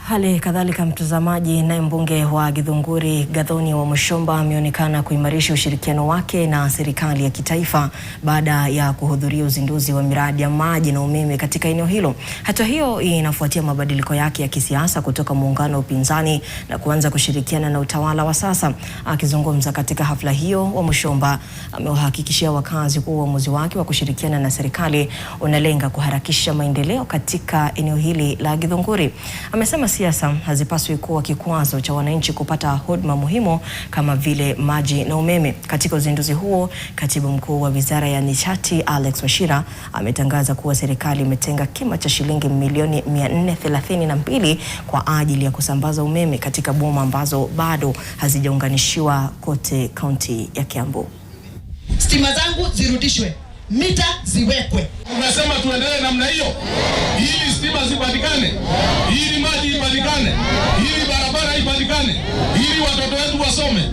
Hali kadhalika mtazamaji, naye mbunge wa Githunguri Gathoni wa Muchomba ameonekana kuimarisha ushirikiano wake na serikali ya kitaifa baada ya kuhudhuria uzinduzi wa miradi ya maji na umeme katika eneo hilo. Hatua hiyo inafuatia mabadiliko yake ya kisiasa kutoka muungano wa upinzani na kuanza kushirikiana na utawala wa sasa. Akizungumza katika hafla hiyo, wa Muchomba amewahakikishia wakazi kuwa uamuzi wake wa kushirikiana na serikali unalenga kuharakisha maendeleo katika eneo hili la Githunguri. Amesema siasa hazipaswi kuwa kikwazo cha wananchi kupata huduma muhimu kama vile maji na umeme. Katika uzinduzi huo, katibu mkuu wa Wizara ya Nishati Alex Wachira ametangaza kuwa serikali imetenga kima cha shilingi milioni 432 kwa ajili ya kusambaza umeme katika boma ambazo bado hazijaunganishiwa kote kaunti ya Kiambu. Stima zangu zirudishwe, mita ziwekwe. Unasema tuendelee namna hiyo ili stima zipatikane, ili maji ipatikane, ili barabara ipatikane, ili watoto wetu wasome.